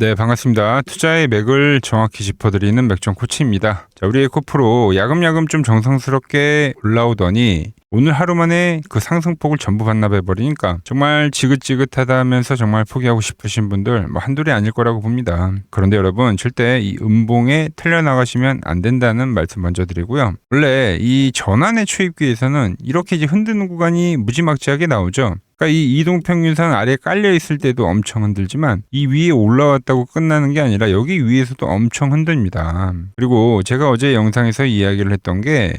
네, 반갑습니다. 투자의 맥을 정확히 짚어드리는 맥정 코치입니다. 자, 우리 에코프로 야금야금 좀 정성스럽게 올라오더니 오늘 하루 만에 그 상승폭을 전부 반납해버리니까 정말 지긋지긋하다 하면서 정말 포기하고 싶으신 분들 한둘이 아닐 거라고 봅니다. 그런데 여러분, 절대 이 음봉에 틀려나가시면 안 된다는 말씀 먼저 드리고요. 원래 이 전환의 초입기에서는 이렇게 이제 흔드는 구간이 무지막지하게 나오죠. 그러니까 이 이동평균선 아래에 깔려 있을 때도 엄청 흔들지만 이 위에 올라왔다고 끝나는 게 아니라 여기 위에서도 엄청 흔듭니다. 그리고 제가 어제 영상에서 이야기를 했던 게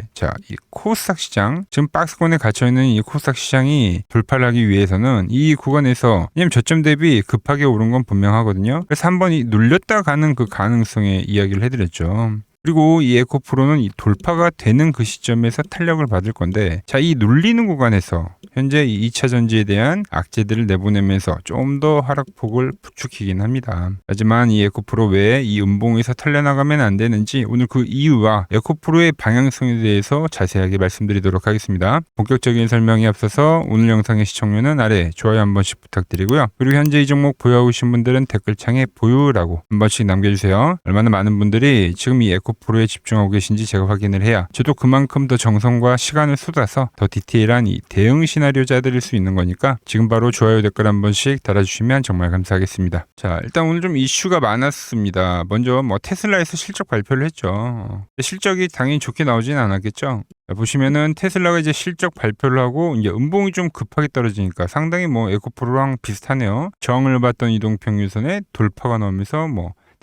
이 코스닥 시장, 지금 박스권에 갇혀있는 이 코스닥 시장이 돌파를 하기 위해서는 이 구간에서, 왜냐면 저점 대비 급하게 오른 건 분명하거든요. 그래서 한번 눌렸다 가는 그 가능성에 이야기를 해드렸죠. 그리고 이 에코프로는 이 돌파가 되는 그 시점에서 탄력을 받을 건데, 이 눌리는 구간에서 현재 이 2차 전지에 대한 악재들을 내보내면서 좀 더 하락폭을 부추기긴 합니다. 하지만 이 에코프로 외에 이 음봉에서 털려나가면 안 되는지 오늘 그 이유와 에코프로의 방향성에 대해서 자세하게 말씀드리도록 하겠습니다. 본격적인 설명에 앞서서 오늘 영상의 시청료는 아래 좋아요 한 번씩 부탁드리고요. 그리고 현재 이 종목 보유하고 계신 분들은 댓글창에 보유라고 한 번씩 남겨주세요. 얼마나 많은 분들이 지금 이 에코프로에 집중하고 계신지 제가 확인을 해야 저도 그만큼 더 정성과 시간을 쏟아서 더 디테일한 이 대응 시나리오 짜드릴 수 있는 거니까 지금 바로 좋아요 댓글 한 번씩 달아주시면 정말 감사하겠습니다. 자, 일단 오늘 좀 이슈가 많았습니다. 먼저 테슬라에서 실적 발표를 했죠. 실적이 당연히 좋게 나오진 않았겠죠. 보시면은 테슬라가 이제 실적 발표를 하고 이제 음봉이 좀 급하게 떨어지니까 상당히 에코프로랑 비슷하네요. 저항을 받던 이동평균선에 돌파가 나오면서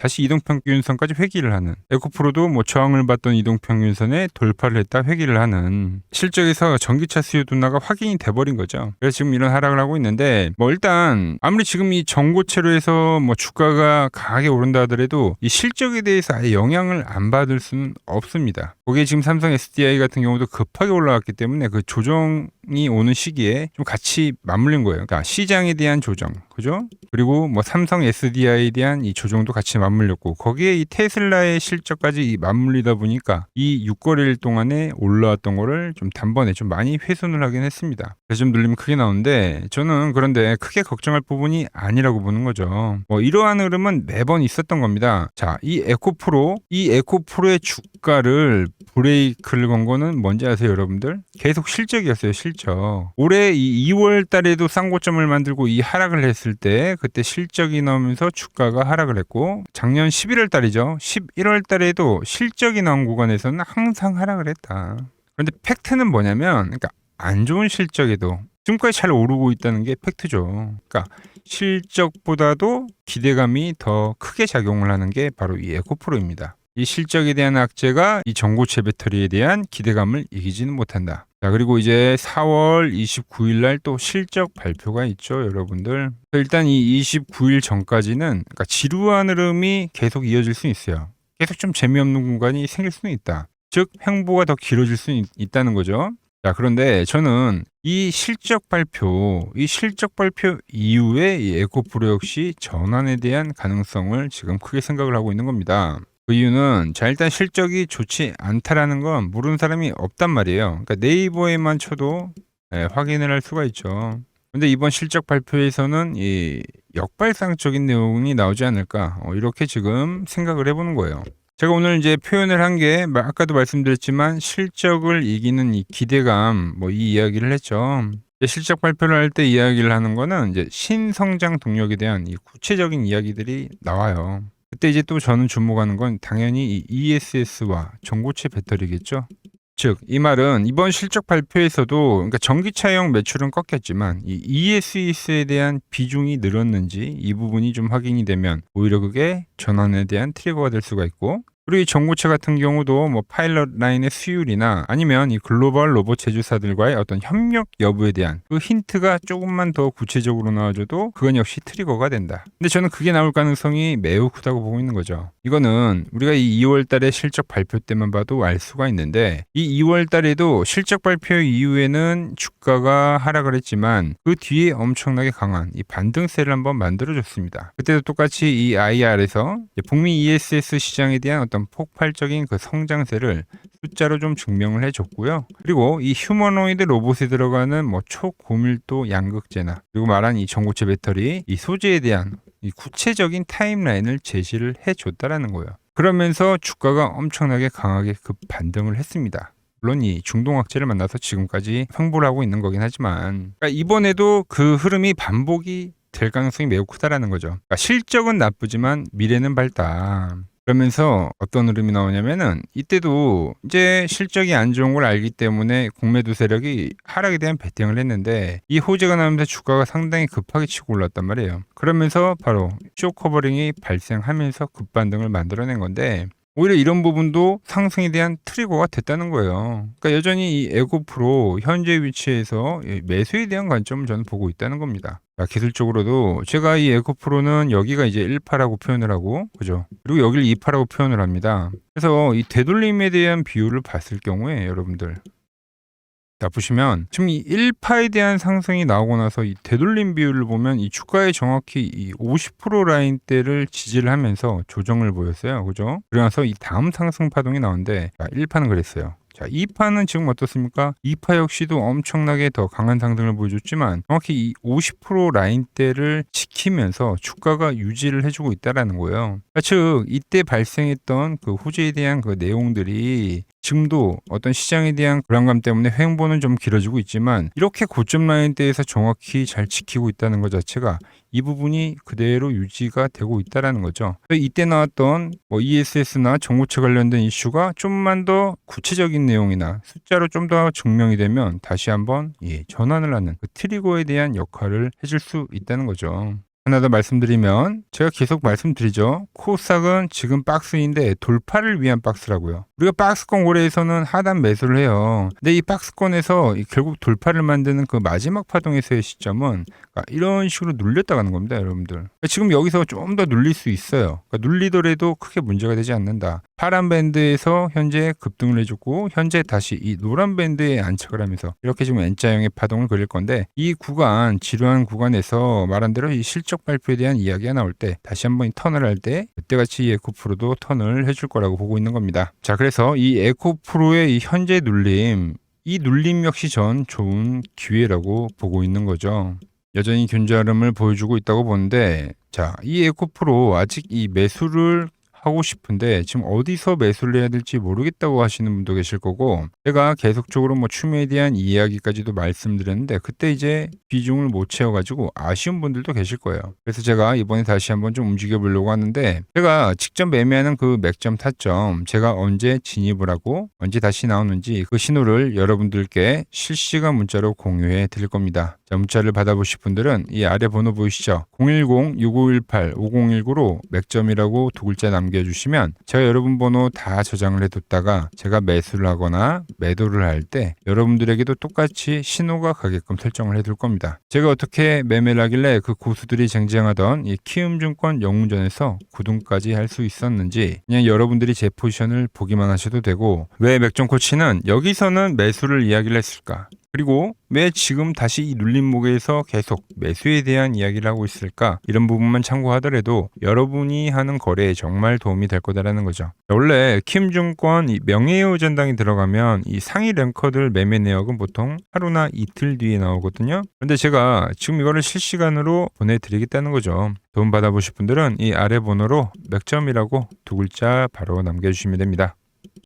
다시 이동평균선까지 회귀를 하는, 에코프로도 저항을 받던 이동평균선에 돌파를 했다 회귀를 하는, 실적에서 전기차 수요 둔화가 확인이 돼버린 거죠. 그래서 지금 이런 하락을 하고 있는데, 일단 아무리 지금 이 정고체로 해서 주가가 강하게 오른다 하더라도 이 실적에 대해서 아예 영향을 안 받을 수는 없습니다. 거기에 지금 삼성 SDI 같은 경우도 급하게 올라왔기 때문에 그 조정이 오는 시기에 좀 같이 맞물린 거예요. 그러니까 시장에 대한 조정, 그죠? 그리고 삼성 SDI에 대한 이 조정도 같이 맞물렸고, 거기에 이 테슬라의 실적까지 맞물리다 보니까 이 6거래일 동안에 올라왔던 거를 좀 단번에 좀 많이 훼손을 하긴 했습니다. 그래서 좀 눌리면 크게 나오는데, 저는 그런데 크게 걱정할 부분이 아니라고 보는 거죠. 이러한 흐름은 매번 있었던 겁니다. 자, 이 에코프로의 주가를 브레이크를 건 거는 뭔지 아세요, 여러분들? 계속 실적이었어요, 실적. 올해 이 2월 달에도 쌍고점을 만들고 이 하락을 했을 때 그때 실적이 나오면서 주가가 하락을 했고, 작년 11월 달이죠. 11월 달에도 실적이 나온 구간에서는 항상 하락을 했다. 그런데 팩트는 뭐냐면, 그러니까 안 좋은 실적에도 지금까지 잘 오르고 있다는 게 팩트죠. 그러니까 실적보다도 기대감이 더 크게 작용을 하는 게 바로 이 에코프로입니다. 이 실적에 대한 악재가 이 전고체 배터리에 대한 기대감을 이기지는 못한다. 자, 그리고 이제 4월 29일 날 또 실적 발표가 있죠, 여러분들. 일단 이 29일 전까지는 그러니까 지루한 흐름이 계속 이어질 수 있어요. 계속 좀 재미없는 공간이 생길 수는 있다. 즉, 횡보가 더 길어질 수 있다는 거죠. 자, 그런데 저는 이 실적 발표 이후에 이 에코프로 역시 전환에 대한 가능성을 지금 크게 생각을 하고 있는 겁니다. 그 이유는 일단 실적이 좋지 않다라는 건 모르는 사람이 없단 말이에요. 그러니까 네이버에만 쳐도 확인을 할 수가 있죠. 근데 이번 실적 발표에서는 이 역발상적인 내용이 나오지 않을까, 이렇게 지금 생각을 해보는 거예요. 제가 오늘 이제 표현을 한 게 아까도 말씀드렸지만 실적을 이기는 이 기대감, 이 이야기를 했죠. 실적 발표를 할 때 이야기를 하는 거는 이제 신성장 동력에 대한 이 구체적인 이야기들이 나와요. 그때 이제 또 저는 주목하는 건 당연히 이 ESS와 전고체 배터리겠죠. 즉, 이 말은 이번 실적 발표에서도 그러니까 전기차용 매출은 꺾였지만 이 ESS에 대한 비중이 늘었는지 이 부분이 좀 확인이 되면 오히려 그게 전환에 대한 트리거가 될 수가 있고, 그리고 이 전고체 같은 경우도 파일럿 라인의 수율이나 아니면 이 글로벌 로봇 제조사들과의 어떤 협력 여부에 대한 그 힌트가 조금만 더 구체적으로 나와줘도 그건 역시 트리거가 된다. 근데 저는 그게 나올 가능성이 매우 크다고 보고 있는 거죠. 이거는 우리가 이 2월 달에 실적 발표 때만 봐도 알 수가 있는데, 이 2월 달에도 실적 발표 이후에는 주가가 하락을 했지만 그 뒤에 엄청나게 강한 이 반등세를 한번 만들어줬습니다. 그때도 똑같이 이 IR에서 북미 ESS 시장에 대한 어떤 폭발적인 그 성장세를 숫자로 좀 증명을 해줬고요. 그리고 이 휴머노이드 로봇에 들어가는 초고밀도 양극재나, 그리고 말한 이 전고체 배터리 이 소재에 대한 이 구체적인 타임라인을 제시를 해줬다라는 거예요. 그러면서 주가가 엄청나게 강하게 급반등을 했습니다. 물론 이 중동학제를 만나서 지금까지 횡보를 하고 있는 거긴 하지만, 그러니까 이번에도 그 흐름이 반복이 될 가능성이 매우 크다라는 거죠. 그러니까 실적은 나쁘지만 미래는 밝다. 그러면서 어떤 흐름이 나오냐면은, 이때도 이제 실적이 안 좋은 걸 알기 때문에 공매도 세력이 하락에 대한 베팅을 했는데, 이 호재가 나오면서 주가가 상당히 급하게 치고 올랐단 말이에요. 그러면서 바로 쇼 커버링이 발생하면서 급반등을 만들어낸 건데, 오히려 이런 부분도 상승에 대한 트리거가 됐다는 거예요. 그러니까 여전히 이 에코프로 현재 위치에서 매수에 대한 관점을 저는 보고 있다는 겁니다. 자, 기술적으로도 제가 이 에코프로는 여기가 이제 1파라고 표현을 하고, 그죠? 그리고 여기를 2파라고 표현을 합니다. 그래서 이 되돌림에 대한 비율을 봤을 경우에 여러분들, 자, 보시면 지금 이 1파에 대한 상승이 나오고 나서 이 되돌림 비율을 보면 이 주가에 정확히 이 50% 라인대를 지지를 하면서 조정을 보였어요. 그죠? 그러면서 이 다음 상승 파동이 나오는데, 자, 1파는 그랬어요. 자, 2파는 지금 어떻습니까? 2파 역시도 엄청나게 더 강한 상승을 보여줬지만 정확히 이 50% 라인대를 지키면서 주가가 유지를 해주고 있다라는 거예요. 그러니까 즉 이때 발생했던 그 호재에 대한 그 내용들이 지금도 어떤 시장에 대한 불안감 때문에 횡보는 좀 길어지고 있지만, 이렇게 고점 라인대에서 정확히 잘 지키고 있다는 것 자체가 이 부분이 그대로 유지가 되고 있다라는 거죠. 이때 나왔던 뭐 ESS나 정보체 관련된 이슈가 좀만 더 구체적인 내용이나 숫자로 좀 더 증명이 되면 다시 한번 전환을 하는 그 트리거에 대한 역할을 해줄 수 있다는 거죠. 하나 더 말씀드리면, 제가 계속 말씀드리죠. 코스닥은 지금 박스인데 돌파를 위한 박스라고요. 우리가 박스권 거래에서는 하단 매수를 해요. 근데 이 박스권에서 결국 돌파를 만드는 그 마지막 파동에서의 시점은 이런 식으로 눌렸다 가는 겁니다, 여러분들. 지금 여기서 좀 더 눌릴 수 있어요. 눌리더라도 크게 문제가 되지 않는다. 파란 밴드에서 현재 급등을 해주고, 현재 다시 이 노란 밴드에 안착을 하면서 이렇게 지금 N자형의 파동을 그릴 건데, 이 구간, 지루한 구간에서 말한 대로 이 실적 발표에 대한 이야기가 나올 때 다시 한번 턴을 할 때 그때같이 이 에코프로도 턴을 해줄 거라고 보고 있는 겁니다. 자, 그래서 이 에코프로의 이 현재 눌림, 이 눌림 역시 전 좋은 기회라고 보고 있는 거죠. 여전히 견제 흐름을 보여주고 있다고 보는데, 자, 이 에코프로 아직 이 매수를 하고 싶은데 지금 어디서 매수를 해야 될지 모르겠다고 하시는 분도 계실 거고, 제가 계속적으로 뭐 추매에 대한 이야기까지도 말씀드렸는데 그때 이제 비중을 못 채워가지고 아쉬운 분들도 계실 거예요. 그래서 제가 이번에 다시 한번 좀 움직여 보려고 하는데, 제가 직접 매매하는 그 맥점 타점, 제가 언제 진입을 하고 언제 다시 나오는지 그 신호를 여러분들께 실시간 문자로 공유해 드릴 겁니다. 자, 문자를 받아보실 분들은 이 아래 번호 보이시죠? 010-6518-5019로 맥점이라고 두 글자 남겨주시면 제가 여러분 번호 다 저장을 해뒀다가 제가 매수를 하거나 매도를 할 때 여러분들에게도 똑같이 신호가 가게끔 설정을 해둘 겁니다. 제가 어떻게 매매를 하길래 그 고수들이 쟁쟁하던 이 키움증권 영웅전에서 9등까지 할 수 있었는지 그냥 여러분들이 제 포지션을 보기만 하셔도 되고, 왜 맥점 코치는 여기서는 매수를 이야기를 했을까? 그리고 왜 지금 다시 이 눌림목에서 계속 매수에 대한 이야기를 하고 있을까? 이런 부분만 참고하더라도 여러분이 하는 거래에 정말 도움이 될 거다라는 거죠. 원래 키움증권 이 명예회호 전당이 들어가면 이 상위 랭커들 매매 내역은 보통 하루나 이틀 뒤에 나오거든요. 그런데 제가 지금 이거를 실시간으로 보내드리겠다는 거죠. 도움 받아보실 분들은 이 아래 번호로 맥점이라고 두 글자 바로 남겨주시면 됩니다.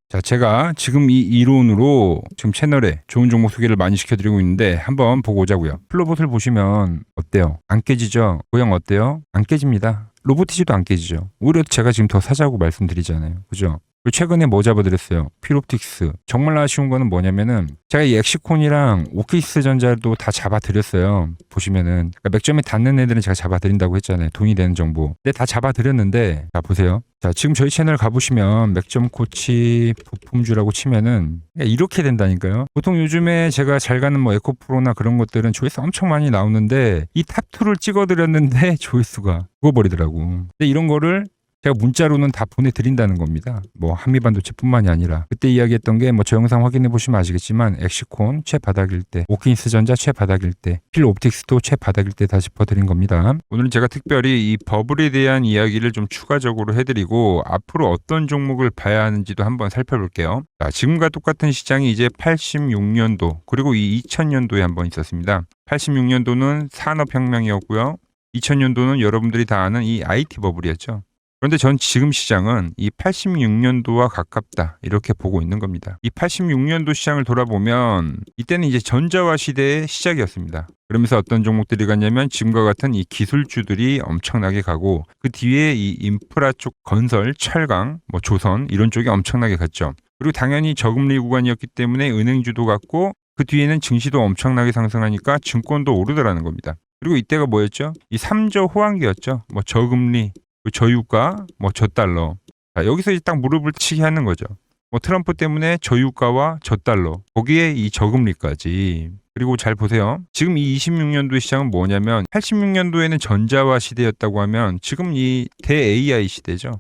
자, 제가 지금 이 이론으로 지금 채널에 좋은 종목 소개를 많이 시켜드리고 있는데 한번 보고 오자고요. 플로봇을 보시면 어때요? 안 깨지죠? 모양 어때요? 안 깨집니다. 로보티지도 안 깨지죠. 오히려 제가 지금 더 사자고 말씀드리잖아요. 그죠? 최근에 뭐 잡아드렸어요? 필옵틱스. 정말 아쉬운 거는 뭐냐면은 제가 이 엑시콘이랑 오키스 전자도 다 잡아드렸어요. 보시면은 그러니까 맥점에 닿는 애들은 제가 잡아드린다고 했잖아요. 돈이 되는 정보. 근데 다 잡아드렸는데, 자 보세요. 자, 지금 저희 채널 가보시면 맥점 코치 부품주라고 치면은 이렇게 된다니까요. 보통 요즘에 제가 잘 가는 뭐 에코프로나 그런 것들은 조회수 엄청 많이 나오는데 이 탑2를 찍어드렸는데 조회수가 죽어버리더라고. 근데 이런 거를 제가 문자로는 다 보내드린다는 겁니다. 뭐 한미반도체뿐만이 아니라 그때 이야기했던 게 뭐 저 영상 확인해 보시면 아시겠지만 엑시콘 최바닥일 때, 오킨스 전자 최바닥일 때, 필옵틱스도 최바닥일 때 다 짚어드린 겁니다. 오늘은 제가 특별히 이 버블에 대한 이야기를 좀 추가적으로 해드리고 앞으로 어떤 종목을 봐야 하는지도 한번 살펴볼게요. 자, 지금과 똑같은 시장이 이제 86년도 그리고 이 2000년도에 한번 있었습니다. 86년도는 산업혁명이었고요. 2000년도는 여러분들이 다 아는 이 IT 버블이었죠. 그런데 전 지금 시장은 이 86년도와 가깝다 이렇게 보고 있는 겁니다. 이 86년도 시장을 돌아보면 이때는 이제 전자화 시대의 시작이었습니다. 그러면서 어떤 종목들이 갔냐면 지금과 같은 이 기술주들이 엄청나게 가고 그 뒤에 이 인프라 쪽 건설, 철강, 뭐 조선 이런 쪽이 엄청나게 갔죠. 그리고 당연히 저금리 구간이었기 때문에 은행주도 갔고 그 뒤에는 증시도 엄청나게 상승하니까 증권도 오르더라는 겁니다. 그리고 이때가 뭐였죠? 이 3저 호황기였죠. 뭐 저금리, 저유가, 뭐 저달러. 자, 여기서 이제 딱 무릎을 치게 하는 거죠. 뭐 트럼프 때문에 저유가와 저달러, 거기에 이 저금리까지. 그리고 잘 보세요. 지금 이 26년도 시장은 뭐냐면 86년도에는 전자화 시대였다고 하면 지금 이 대 AI 시대죠.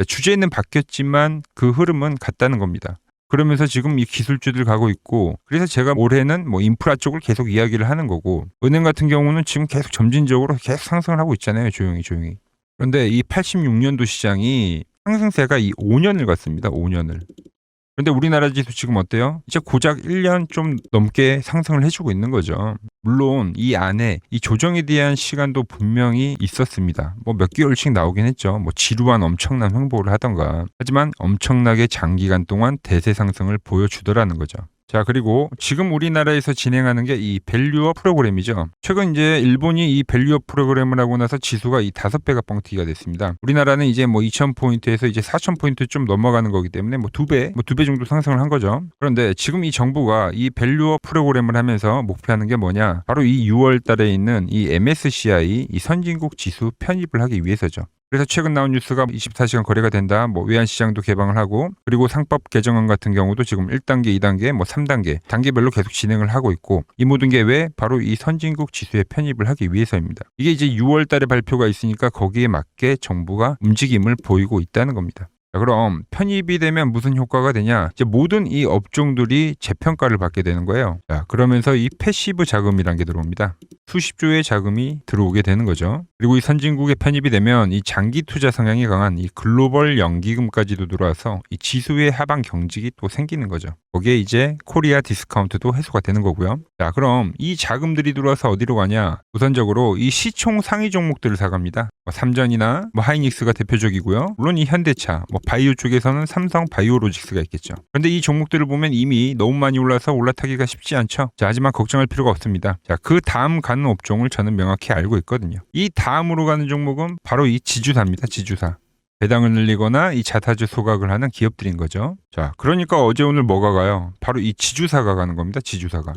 주제는 바뀌었지만 그 흐름은 같다는 겁니다. 그러면서 지금 이 기술주들 가고 있고, 그래서 제가 올해는 뭐 인프라 쪽을 계속 이야기를 하는 거고, 은행 같은 경우는 지금 계속 점진적으로 계속 상승을 하고 있잖아요. 조용히. 그런데 이 86년도 시장이 상승세가 이 5년을 갔습니다. 5년을. 그런데 우리나라 지수 지금 어때요? 이제 고작 1년 좀 넘게 상승을 해주고 있는 거죠. 물론 이 안에 이 조정에 대한 시간도 분명히 있었습니다. 뭐 몇 개월씩 나오긴 했죠. 뭐 지루한 엄청난 횡보를 하던가. 하지만 엄청나게 장기간 동안 대세 상승을 보여주더라는 거죠. 자, 그리고 지금 우리나라에서 진행하는 게 이 밸류업 프로그램이죠. 최근 이제 일본이 이 밸류업 프로그램을 하고 나서 지수가 이 5배가 뻥튀기가 됐습니다. 우리나라는 이제 뭐 2000포인트에서 이제 4000포인트 좀 넘어가는 거기 때문에 뭐 2배 정도 상승을 한 거죠. 그런데 지금 이 정부가 이 밸류업 프로그램을 하면서 목표하는 게 뭐냐? 바로 이 6월 달에 있는 이 MSCI 이 선진국 지수 편입을 하기 위해서죠. 그래서 최근 나온 뉴스가 24시간 거래가 된다. 뭐 외환시장도 개방을 하고, 그리고 상법 개정안 같은 경우도 지금 1단계, 2단계, 뭐 3단계 단계별로 계속 진행을 하고 있고, 이 모든 게 왜? 바로 이 선진국 지수에 편입을 하기 위해서입니다. 이게 이제 6월 달에 발표가 있으니까 거기에 맞게 정부가 움직임을 보이고 있다는 겁니다. 자, 그럼 편입이 되면 무슨 효과가 되냐? 이제 모든 이 업종들이 재평가를 받게 되는 거예요. 자, 그러면서 이 패시브 자금이란 게 들어옵니다. 수십조의 자금이 들어오게 되는 거죠. 그리고 이 선진국에 편입이 되면 이 장기 투자 성향이 강한 이 글로벌 연기금까지도 들어와서 이 지수의 하방 경직이 또 생기는 거죠. 거기에 이제 코리아 디스카운트도 해소가 되는 거고요. 자, 그럼 이 자금들이 들어와서 어디로 가냐? 우선적으로 이 시총 상위 종목들을 사갑니다. 뭐 삼전이나 뭐 하이닉스가 대표적이고요. 물론 이 현대차, 뭐 바이오 쪽에서는 삼성 바이오로직스가 있겠죠. 그런데 이 종목들을 보면 이미 너무 많이 올라서 올라타기가 쉽지 않죠. 자, 하지만 걱정할 필요가 없습니다. 자, 그 다음 가는 업종을 저는 명확히 알고 있거든요. 이 다음으로 가는 종목은 바로 이 지주사입니다. 지주사. 배당을 늘리거나 이 자사주 소각을 하는 기업들인 거죠. 자, 그러니까 어제 오늘 뭐가 가요? 바로 이 지주사가 가는 겁니다. 지주사가.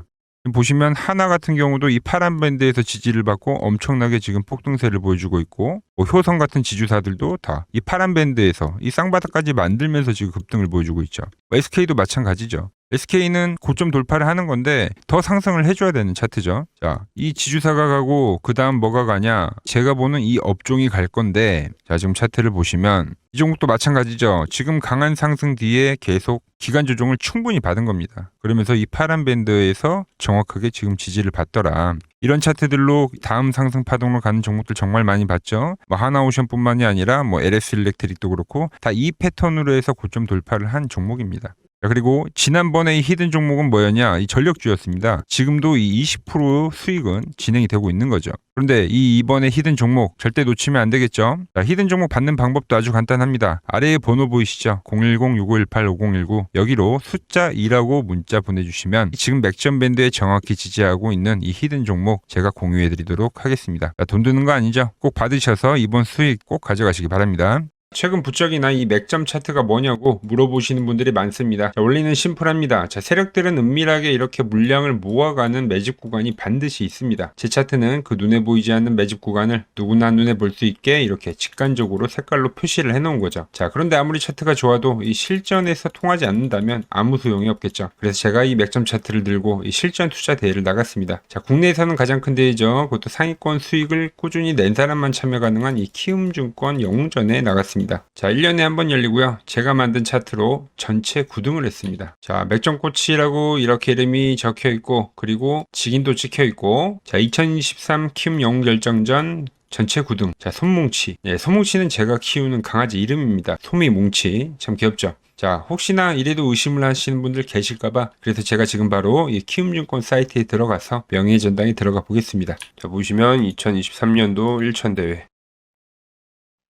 보시면 하나 같은 경우도 이 파란 밴드에서 지지를 받고 엄청나게 지금 폭등세를 보여주고 있고, 뭐 효성 같은 지주사들도 다 이 파란 밴드에서 이 쌍바닥까지 만들면서 지금 급등을 보여주고 있죠. SK도 마찬가지죠. SK는 고점 돌파를 하는 건데 더 상승을 해줘야 되는 차트죠. 자, 이 지주사가 가고 그 다음 뭐가 가냐? 제가 보는 이 업종이 갈 건데, 자, 지금 차트를 보시면 이 종목도 마찬가지죠. 지금 강한 상승 뒤에 계속 기간 조정을 충분히 받은 겁니다. 그러면서 이 파란 밴드에서 정확하게 지금 지지를 받더라. 이런 차트들로 다음 상승 파동으로 가는 종목들 정말 많이 봤죠. 뭐 하나오션뿐만이 아니라 뭐 LS 일렉트릭도 그렇고 다 이 패턴으로 해서 고점 돌파를 한 종목입니다. 자, 그리고 지난번에 이 히든 종목은 뭐였냐? 이 전력주였습니다. 지금도 이 20% 수익은 진행이 되고 있는 거죠. 그런데 이번에 히든 종목 절대 놓치면 안 되겠죠? 자, 히든 종목 받는 방법도 아주 간단합니다. 아래에 번호 보이시죠? 010-6518-5019 여기로 숫자 2라고 문자 보내주시면 지금 맥점 밴드에 정확히 지지하고 있는 이 히든 종목 제가 공유해드리도록 하겠습니다. 자, 돈 드는 거 아니죠? 꼭 받으셔서 이번 수익 꼭 가져가시기 바랍니다. 최근 부쩍이나 이 맥점 차트가 뭐냐고 물어보시는 분들이 많습니다. 자, 원리는 심플합니다. 자, 세력들은 은밀하게 이렇게 물량을 모아가는 매집 구간이 반드시 있습니다. 제 차트는 그 눈에 보이지 않는 매집 구간을 누구나 눈에 볼 수 있게 이렇게 직관적으로 색깔로 표시를 해놓은 거죠. 자, 그런데 아무리 차트가 좋아도 이 실전에서 통하지 않는다면 아무 소용이 없겠죠. 그래서 제가 이 맥점 차트를 들고 이 실전 투자 대회를 나갔습니다. 자, 국내에서는 가장 큰 대회죠. 그것도 상위권 수익을 꾸준히 낸 사람만 참여 가능한 이 키움증권 영웅전에 나갔습니다. 자, 1년에 한 번 열리고요. 제가 만든 차트로 전체 9등을 했습니다. 자, 맥점코치라고 이렇게 이름이 적혀 있고, 그리고 직인도 찍혀 있고, 자, 2023 키움 영웅 결정전 전체 9등. 자, 솜뭉치. 네, 솜뭉치는 제가 키우는 강아지 이름입니다. 솜이 뭉치. 참 귀엽죠? 자, 혹시나 이래도 의심을 하시는 분들 계실까봐 그래서 제가 지금 바로 이 키움증권 사이트에 들어가서 명예전당에 들어가 보겠습니다. 자, 보시면 2023년도 1천대회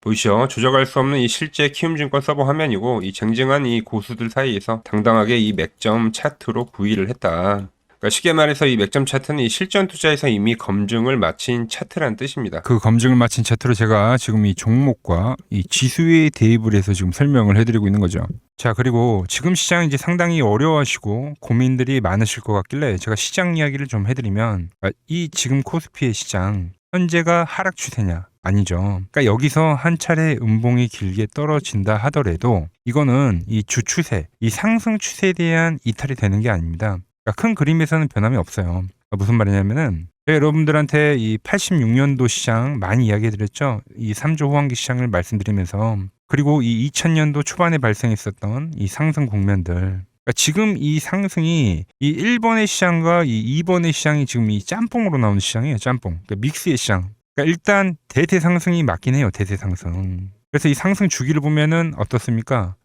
보이시죠? 조작할 수 없는 이 실제 키움증권 서버 화면이고 이 쟁쟁한 이 고수들 사이에서 당당하게 이 맥점 차트로 구위를 했다. 그러니까 쉽게 말해서 이 맥점 차트는 이 실전 투자에서 이미 검증을 마친 차트란 뜻입니다. 그 검증을 마친 차트로 제가 지금 이 종목과 이 지수에 대입을 해서 지금 설명을 해드리고 있는 거죠. 자, 그리고 지금 시장 이제 상당히 어려워하시고 고민들이 많으실 것 같길래 제가 시장 이야기를 좀 해드리면 이 지금 코스피의 시장 현재가 하락 추세냐? 아니죠. 그러니까 여기서 한 차례 음봉이 길게 떨어진다 하더라도 이거는 이 주추세, 이 상승 추세에 대한 이탈이 되는 게 아닙니다. 그러니까 큰 그림에서는 변함이 없어요. 그러니까 무슨 말이냐면은 제가 여러분들한테 이 86년도 시장 많이 이야기해드렸죠. 이 3조 호황기 시장을 말씀드리면서 그리고 이 2000년도 초반에 발생했었던 이 상승 국면들. 그러니까 지금 이 상승이 이 1번의 시장과 이 2번의 시장이 지금 이 짬뽕으로 나오는 시장이에요. 짬뽕. 그러니까 믹스의 시장. 그러니까 일단 대세 상승이 맞긴 해요. 대세 상승. 그래서 이 상승 주기를 보면은 어떻습니까?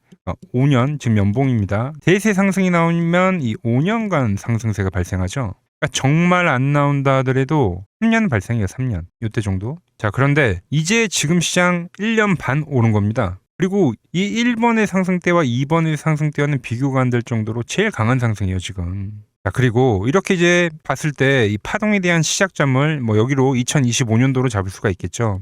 5년 지금 연봉입니다. 대세 상승이 나오면 이 5년간 상승세가 발생하죠. 그러니까 정말 안 나온다 하더라도 3년 발생해요. 3년. 이때 정도. 자, 그런데 이제 지금 시장 1년 반 오른 겁니다. 그리고 이 1번의 상승 때와 2번의 상승 때와는 비교가 안 될 정도로 제일 강한 상승이에요, 지금. 자, 그리고 이렇게 이제 봤을 때 이 파동에 대한 시작점을 뭐 여기로 2025년도로 잡을 수가 있겠죠.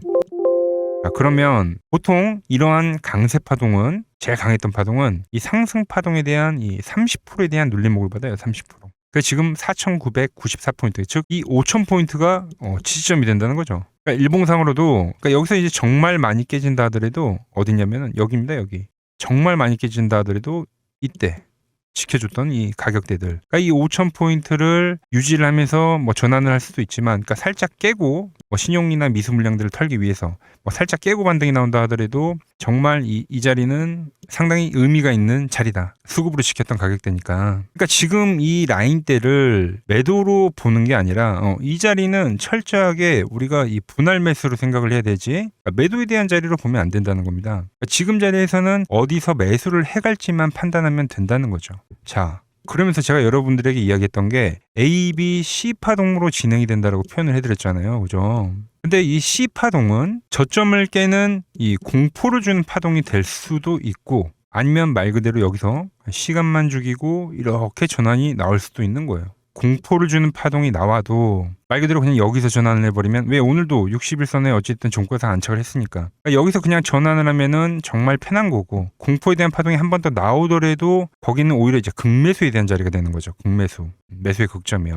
자, 그러면 보통 이러한 강세 파동은 제일 강했던 파동은 이 상승 파동에 대한 이 30%에 대한 눌림목을 받아요. 30%. 그래서 지금 4,994포인트, 즉 이 5,000포인트가 지지점이 된다는 거죠. 그러니까 일봉상으로도 그러니까 여기서 이제 정말 많이 깨진다 하더라도 어디냐면은 여기입니다. 여기. 정말 많이 깨진다 하더라도 이때 지켜줬던 이 가격대들. 그러니까 이 5,000포인트를 유지를 하면서 뭐 전환을 할 수도 있지만, 그러니까 살짝 깨고 뭐 신용이나 미수 물량들을 털기 위해서 뭐 살짝 깨고 반등이 나온다 하더라도 정말 이 자리는 상당히 의미가 있는 자리다. 수급으로 지켰던 가격대니까. 그러니까 지금 이 라인대를 매도로 보는 게 아니라 이 자리는 철저하게 우리가 이 분할 매수로 생각을 해야 되지, 그러니까 매도에 대한 자리로 보면 안 된다는 겁니다. 그러니까 지금 자리에서는 어디서 매수를 해갈지만 판단하면 된다는 거죠. 자, 그러면서 제가 여러분들에게 이야기했던 게 A, B, C 파동으로 진행이 된다라고 표현을 해드렸잖아요. 그죠? 근데 이 C 파동은 저점을 깨는 이 공포를 주는 파동이 될 수도 있고, 아니면 말 그대로 여기서 시간만 죽이고 이렇게 전환이 나올 수도 있는 거예요. 공포를 주는 파동이 나와도 말 그대로 그냥 여기서 전환을 해버리면, 왜 오늘도 61선에 어쨌든 종가상 안착을 했으니까, 그러니까 여기서 그냥 전환을 하면은 정말 편한 거고, 공포에 대한 파동이 한 번 더 나오더라도 거기는 오히려 이제 극매수에 대한 자리가 되는 거죠. 극매수, 매수의 극점이요.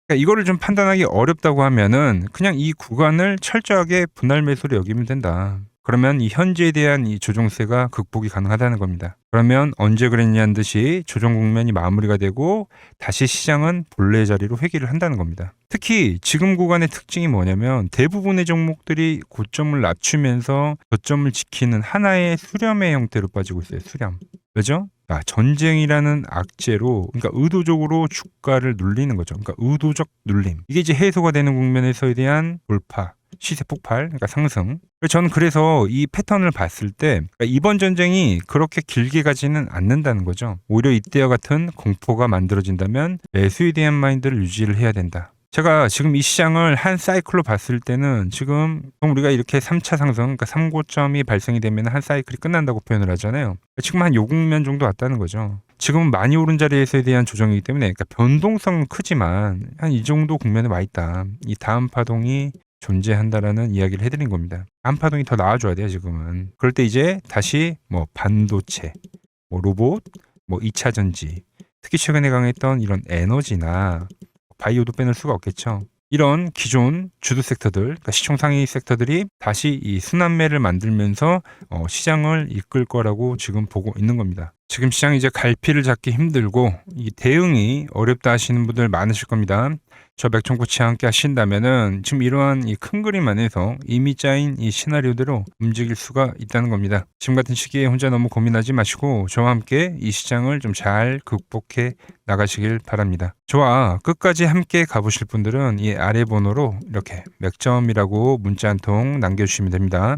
그러니까 이거를 좀 판단하기 어렵다고 하면은 그냥 이 구간을 철저하게 분할 매수로 여기면 된다. 그러면 이 현재에 대한 이 조정세가 극복이 가능하다는 겁니다. 그러면 언제 그랬냐는 듯이 조정 국면이 마무리가 되고 다시 시장은 본래 자리로 회귀를 한다는 겁니다. 특히 지금 구간의 특징이 뭐냐면 대부분의 종목들이 고점을 낮추면서 저점을 지키는 하나의 수렴의 형태로 빠지고 있어요. 수렴. 왜죠? 전쟁이라는 악재로, 그러니까 의도적으로 주가를 눌리는 거죠. 그러니까 의도적 눌림. 이게 이제 해소가 되는 국면에서에 대한 돌파. 시세 폭발, 그러니까 상승. 저는 그래서 이 패턴을 봤을 때 그러니까 이번 전쟁이 그렇게 길게 가지는 않는다는 거죠. 오히려 이때와 같은 공포가 만들어진다면 매수에 대한 마인드를 유지를 해야 된다. 제가 지금 이 시장을 한 사이클로 봤을 때는 지금 우리가 이렇게 3차 상승, 그러니까 3고점이 발생이 되면 한 사이클이 끝난다고 표현을 하잖아요. 지금 한 요 국면 정도 왔다는 거죠. 지금은 많이 오른 자리에서에 대한 조정이기 때문에, 그러니까 변동성은 크지만 한 이 정도 국면에 와 있다. 이 다음 파동이 존재한다라는 이야기를 해드린 겁니다. 다음 파동이 더 나와줘야 돼요, 지금은. 그럴 때 이제 다시 뭐 반도체, 뭐 로봇, 뭐 2차 전지, 특히 최근에 강했던 이런 에너지나 바이오도 빼놓을 수가 없겠죠. 이런 기존 주도 섹터들, 그러니까 시총 상위 섹터들이 다시 이 순환매를 만들면서 시장을 이끌 거라고 지금 보고 있는 겁니다. 지금 시장이 이제 갈피를 잡기 힘들고 이 대응이 어렵다 하시는 분들 많으실 겁니다. 저 맥종코치와 함께 하신다면은 지금 이러한 이 큰 그림 안에서 이미 짜인 이 시나리오대로 움직일 수가 있다는 겁니다. 지금 같은 시기에 혼자 너무 고민하지 마시고 저와 함께 이 시장을 좀 잘 극복해 나가시길 바랍니다. 저와 끝까지 함께 가보실 분들은 이 아래 번호로 이렇게 맥점이라고 문자 한 통 남겨주시면 됩니다.